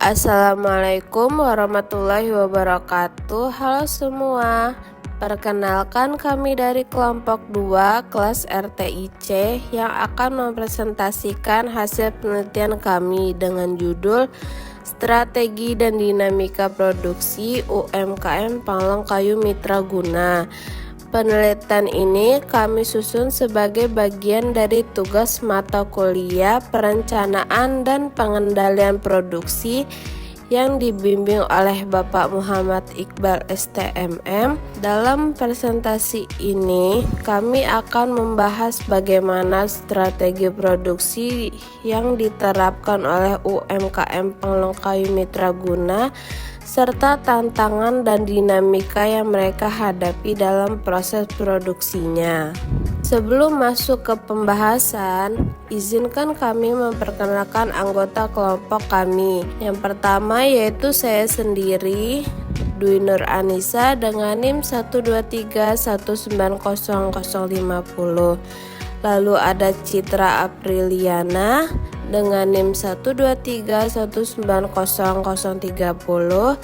Assalamualaikum warahmatullahi wabarakatuh. Halo semua. Perkenalkan, kami dari kelompok 2 kelas RTIC yang akan mempresentasikan hasil penelitian kami dengan judul Strategi dan Dinamika Produksi UMKM Panglong Kayu Mitra Guna. Penelitian ini kami susun sebagai bagian dari tugas mata kuliah Perencanaan dan Pengendalian Produksi yang dibimbing oleh Bapak Muhammad Iqbal STMM. Dalam presentasi ini, kami akan membahas bagaimana strategi produksi yang diterapkan oleh UMKM Panglong Kayu Mitra Guna serta tantangan dan dinamika yang mereka hadapi dalam proses produksinya. Sebelum masuk ke pembahasan, izinkan kami memperkenalkan anggota kelompok kami. Yang pertama yaitu saya sendiri, Dwi Nur Anissa dengan NIM 123190050. Lalu ada Citra Apriliana dengan NIM 123190030,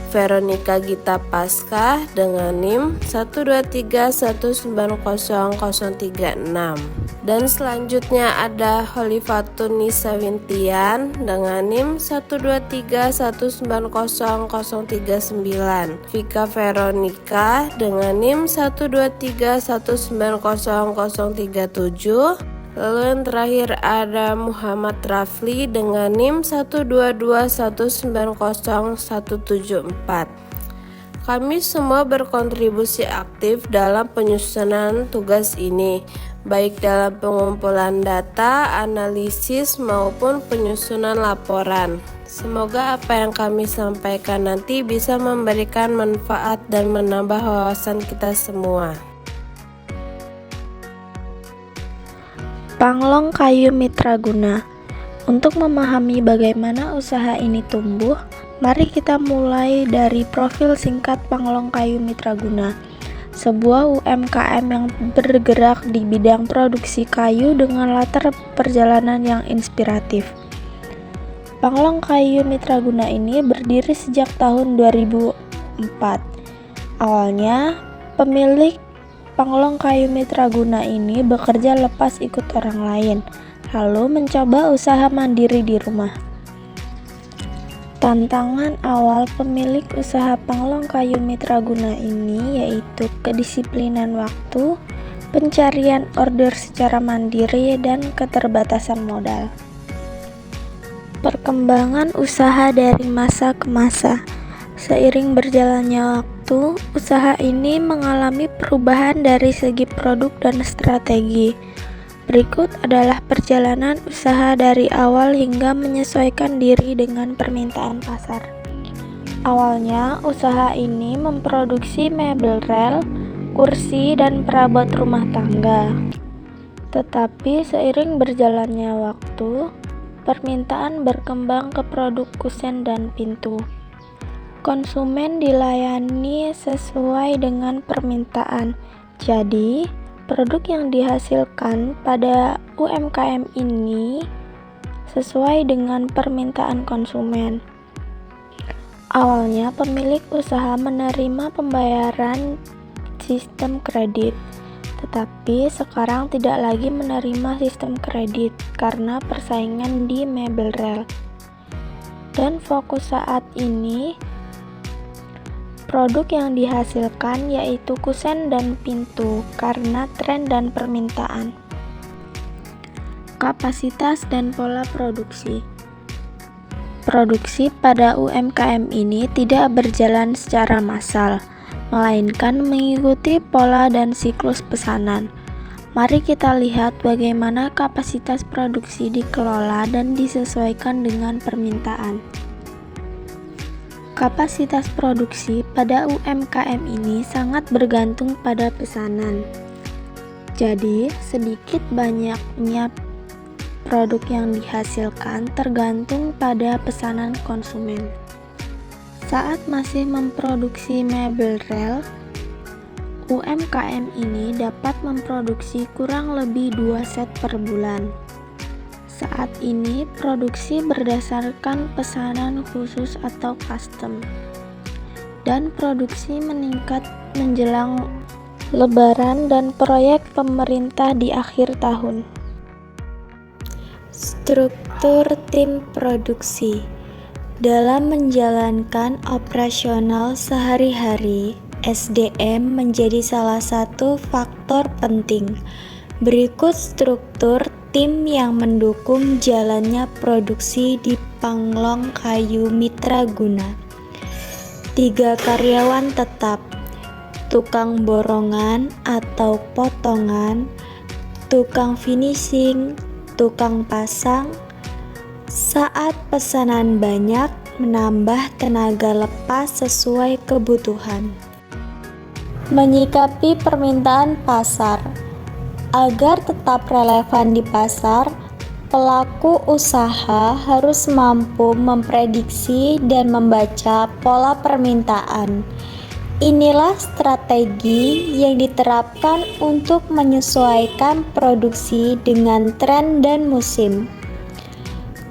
Veronica Gita Pasca dengan NIM 123190036, dan selanjutnya ada Holifatun Nisa Wintian dengan NIM 123190039, Vika Veronica dengan NIM 123190037. Lalu yang terakhir ada Muhammad Rafli dengan NIM 122190174. Kami semua berkontribusi aktif dalam penyusunan tugas ini, baik dalam pengumpulan data, analisis, maupun penyusunan laporan. Semoga apa yang kami sampaikan nanti bisa memberikan manfaat dan menambah wawasan kita semua. Panglong Kayu Mitra Guna. Untuk memahami bagaimana usaha ini tumbuh, mari kita mulai dari profil singkat Panglong Kayu Mitra Guna, sebuah UMKM yang bergerak di bidang produksi kayu dengan latar perjalanan yang inspiratif. Panglong Kayu Mitra Guna ini berdiri sejak tahun 2004. Awalnya, pemilik Panglong Kayu Mitra Guna ini bekerja lepas ikut orang lain, lalu mencoba usaha mandiri di rumah. Tantangan awal pemilik usaha Panglong Kayu Mitra Guna ini yaitu kedisiplinan waktu, pencarian order secara mandiri, dan keterbatasan modal. Perkembangan usaha dari masa ke masa. Seiring berjalannya waktu, usaha ini mengalami perubahan dari segi produk dan strategi. Berikut adalah perjalanan usaha dari awal hingga menyesuaikan diri dengan permintaan pasar. Awalnya, usaha ini memproduksi mebel rel, kursi, dan perabot rumah tangga. Tetapi seiring berjalannya waktu, permintaan berkembang ke produk kusen dan pintu. Konsumen dilayani sesuai dengan permintaan. Jadi, produk yang dihasilkan pada UMKM ini sesuai dengan permintaan konsumen. Awalnya, pemilik usaha menerima pembayaran sistem kredit, tetapi sekarang tidak lagi menerima sistem kredit karena persaingan di mebel rel. Dan fokus saat ini produk yang dihasilkan yaitu kusen dan pintu karena tren dan permintaan. Kapasitas dan pola produksi. Produksi pada UMKM ini tidak berjalan secara massal, melainkan mengikuti pola dan siklus pesanan. Mari kita lihat bagaimana kapasitas produksi dikelola dan disesuaikan dengan permintaan. Kapasitas produksi pada UMKM ini sangat bergantung pada pesanan. Jadi, sedikit banyaknya produk yang dihasilkan tergantung pada pesanan konsumen. Saat masih memproduksi mebel rel, UMKM ini dapat memproduksi kurang lebih 2 set per bulan. Saat ini produksi berdasarkan pesanan khusus atau custom, dan produksi meningkat menjelang Lebaran dan proyek pemerintah di akhir tahun. Struktur tim produksi. Dalam menjalankan operasional sehari-hari, SDM menjadi salah satu faktor penting. Berikut struktur tim yang mendukung jalannya produksi di Panglong Kayu Mitraguna. 3 karyawan tetap, tukang borongan atau potongan, tukang finishing, tukang pasang. Saat pesanan banyak, menambah tenaga lepas sesuai kebutuhan. Menyikapi permintaan pasar. Agar tetap relevan di pasar, pelaku usaha harus mampu memprediksi dan membaca pola permintaan. Inilah strategi yang diterapkan untuk menyesuaikan produksi dengan tren dan musim.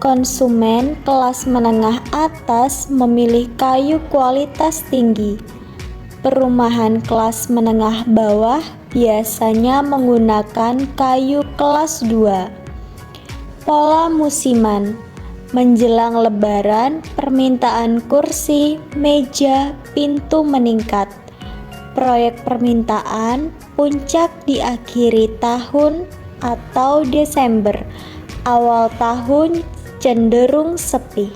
Konsumen kelas menengah atas memilih kayu kualitas tinggi. Perumahan kelas menengah bawah biasanya menggunakan kayu kelas 2. Pola musiman. Menjelang Lebaran, permintaan kursi, meja, pintu meningkat. Proyek permintaan puncak diakhiri tahun atau Desember. Awal tahun cenderung sepi.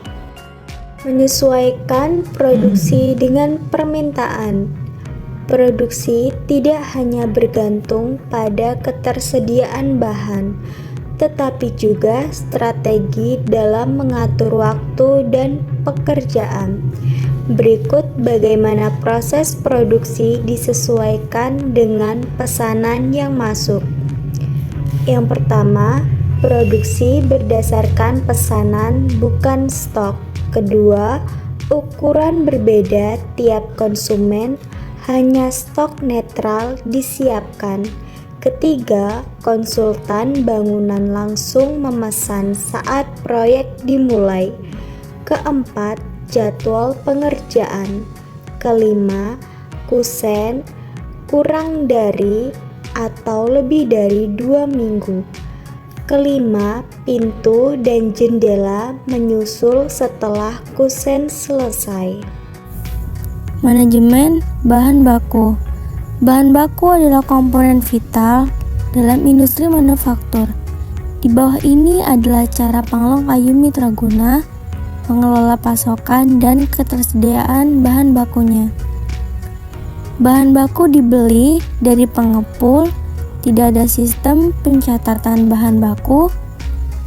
Menyesuaikan produksi dengan permintaan. Produksi tidak hanya bergantung pada ketersediaan bahan, tetapi juga strategi dalam mengatur waktu dan pekerjaan. Berikut bagaimana proses produksi disesuaikan dengan pesanan yang masuk. Yang pertama, produksi berdasarkan pesanan bukan stok. Kedua, ukuran berbeda tiap konsumen, hanya stok netral disiapkan. Ketiga, konsultan bangunan langsung memesan saat proyek dimulai. Keempat, jadwal pengerjaan. Kelima, kusen kurang dari atau lebih dari 2 minggu. Kelima, pintu dan jendela menyusul setelah kusen selesai. Manajemen bahan baku. Bahan baku adalah komponen vital dalam industri manufaktur. Di bawah ini adalah cara Panglong Kayu Mitraguna mengelola pasokan dan ketersediaan bahan bakunya. Bahan baku dibeli dari pengepul. Tidak ada sistem pencatatan bahan baku.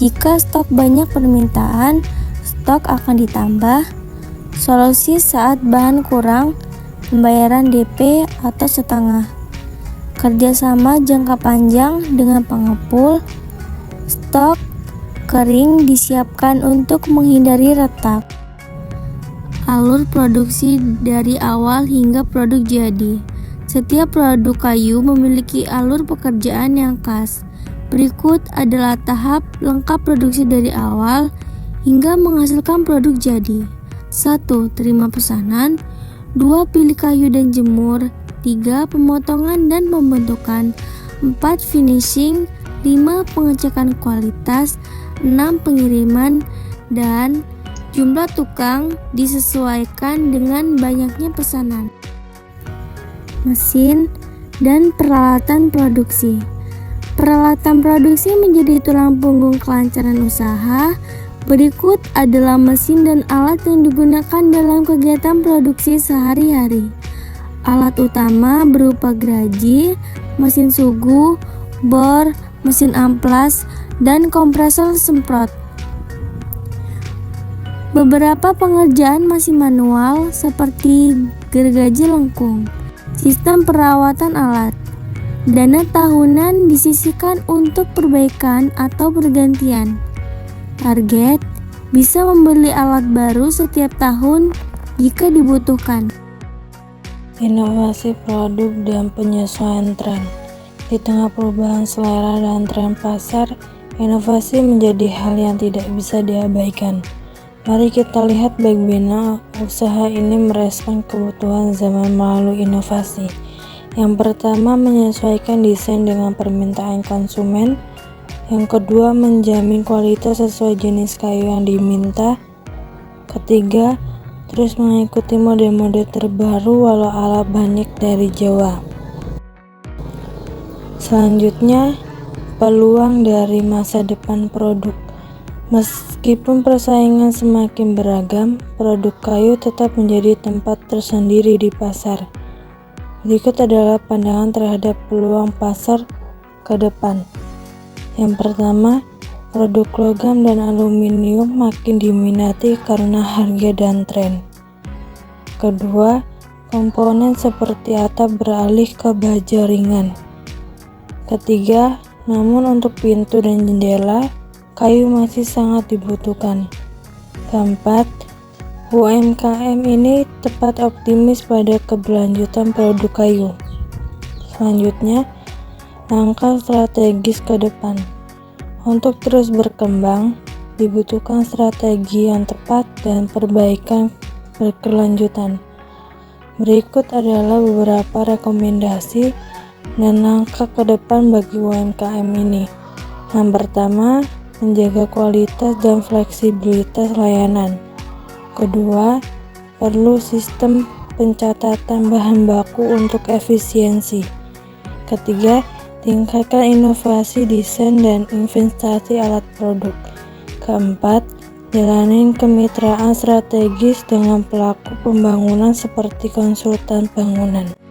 Jika stok banyak permintaan, stok akan ditambah. Solusi saat bahan kurang, pembayaran DP atau setengah. Kerjasama jangka panjang dengan pengepul. Stok kering disiapkan untuk menghindari retak. Alur produksi dari awal hingga produk jadi. Setiap produk kayu memiliki alur pekerjaan yang khas. Berikut adalah tahap lengkap produksi dari awal hingga menghasilkan produk jadi. 1. Terima pesanan. 2. Pilih kayu dan jemur. 3. Pemotongan dan pembentukan. 4. Finishing. 5. Pengecekan kualitas. 6. Pengiriman. Dan jumlah tukang disesuaikan dengan banyaknya pesanan. Mesin dan peralatan produksi. Peralatan produksi menjadi tulang punggung kelancaran usaha. Berikut adalah mesin dan alat yang digunakan dalam kegiatan produksi sehari-hari. Alat utama berupa geraji, mesin sugu, bor, mesin amplas, dan kompresor semprot. Beberapa pengerjaan masih manual seperti gergaji lengkung. Sistem perawatan alat. Dana tahunan disisihkan untuk perbaikan atau pergantian. Target bisa membeli alat baru setiap tahun jika dibutuhkan. Inovasi produk dan penyesuaian tren. Di tengah perubahan selera dan tren pasar, Inovasi menjadi hal yang tidak bisa diabaikan. Mari kita lihat bagaimana usaha ini merespon kebutuhan zaman melalui inovasi. Yang pertama, menyesuaikan desain dengan permintaan konsumen. Yang kedua, menjamin kualitas sesuai jenis kayu yang diminta. Ketiga, terus mengikuti mode-mode terbaru walau ala banyak dari Jawa. Selanjutnya, peluang dari masa depan produk. Meskipun persaingan semakin beragam, produk kayu tetap menjadi tempat tersendiri di pasar. Berikut adalah pandangan terhadap peluang pasar ke depan. Yang pertama, produk logam dan aluminium makin diminati karena harga dan tren. Kedua, komponen seperti atap beralih ke baja ringan. Ketiga, namun untuk pintu dan jendela, kayu masih sangat dibutuhkan. Keempat, UMKM ini tepat optimis pada keberlanjutan produk kayu. Selanjutnya, langkah strategis ke depan. Untuk terus berkembang, dibutuhkan strategi yang tepat dan perbaikan berkelanjutan. Berikut adalah beberapa rekomendasi dan langkah ke depan bagi UMKM ini. Yang pertama, menjaga kualitas dan fleksibilitas layanan. Kedua, perlu sistem pencatatan bahan baku untuk efisiensi. Ketiga, tingkatkan inovasi desain dan investasi alat produk. Keempat, jalanin kemitraan strategis dengan pelaku pembangunan seperti konsultan bangunan.